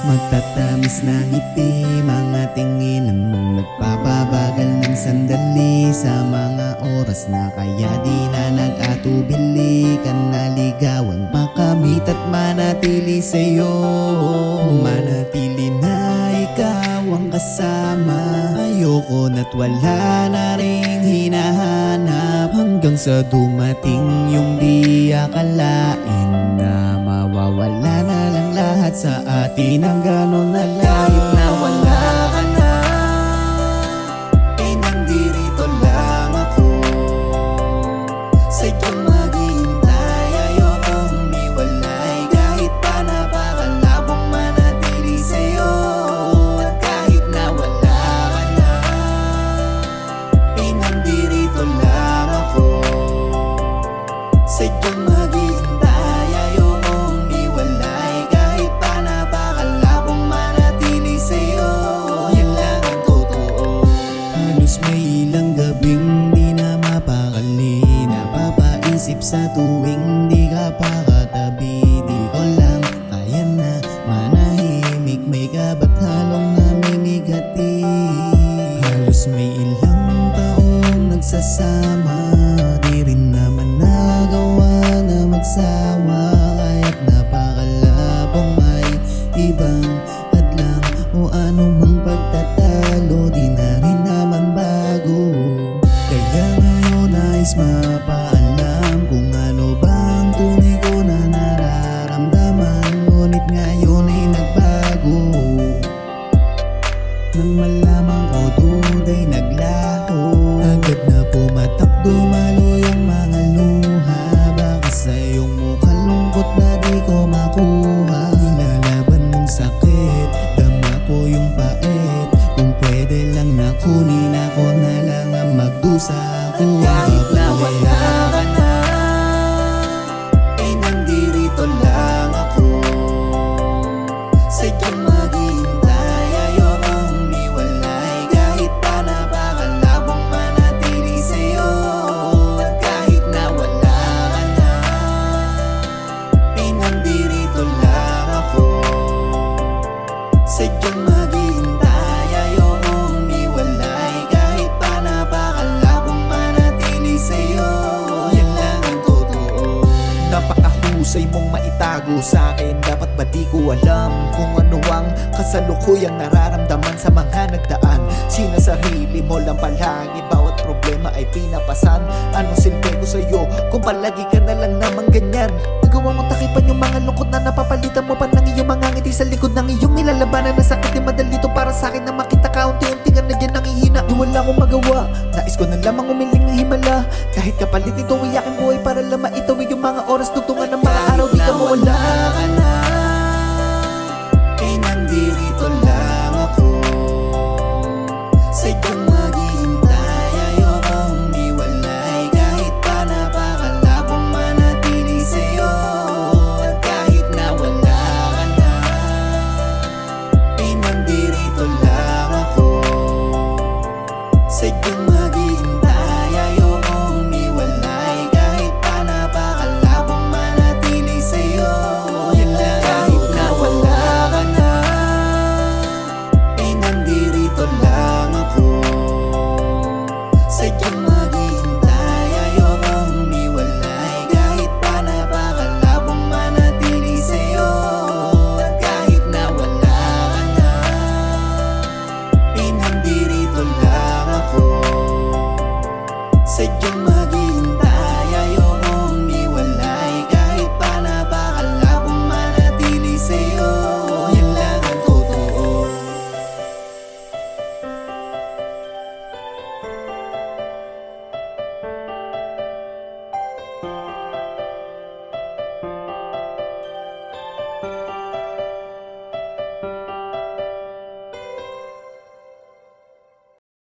Magtatamis ng ngiti, mga tinginan mong nagpapabagal ng sandali sa mga oras na kaya di na nag-atubili ka naligawan. Makamit at manatili sa'yo, manatili na ikaw ang kasama. Ayoko na't wala na ring hinahanap, hanggang sa dumating yung di akalain na mawawala na lang lahat sa atin. Ang ganon na kahit na wala ka na, pinandirito lang ako. Sadyang maghihintay, ayoko humiwalay, kahit pa napakalabong manatili sa'yo. At kahit na wala ka na, pinandirito lang ako. Sadyang maghihintay, ayoko humiwalay, kahit pa napakalabong manatili sa'yo. Yan lang ang totoo. Halos may ilang gabing di na mapakali, napapaisip sa tuwing di ka pa katabi. Di ko lang kaya na manahimik, may kabathalong namimigati. Halos may ilang taong nagsasama, di rin naman nagawa na magsawa. Kahit napakalabong may ibang hadlang o anumang pagtatalo, di na rin naman bago. Kaya ngayon nais mapaalam kung ano bang tunay ko na nararamdaman. Ngunit ngayon ay nagbago, nang malaman ko duday naglaho. Agad na pumatak, dumalo yung mga luha, baka sa iyong mukha lungkot na di ko makuha. Nilalaban mong sakit, dama ko yung pait, kung pwede lang na kunin ako na lang ang magdusa ko. Kahit na wala ka na, pinandirito lang ako. Sadyang maghihintay, ayoko humiwalay, kahit pa napakalabong manatili sa'yo. At kahit na wala ka na, pinandirito lang ako. Sadyang maghihintay, ayoko humiwalay, kahit pa napakalabong manatili sa'yo. Yan lang ang totoo. Napakahusay mong maitago sa akin, dapat ba di ko alam kung ano ang kasalukuyang nararamdaman sa mga nagdaan? Sinasarili mo lang palagi, bawat problema ay pinapasan. Anong silbi ko sa'yo kung palagi ka na lang naman ganyan? Nagawa mong takipan yung mga lungkot na napapalitan mo pa ng iyong mga ngiti sa likod na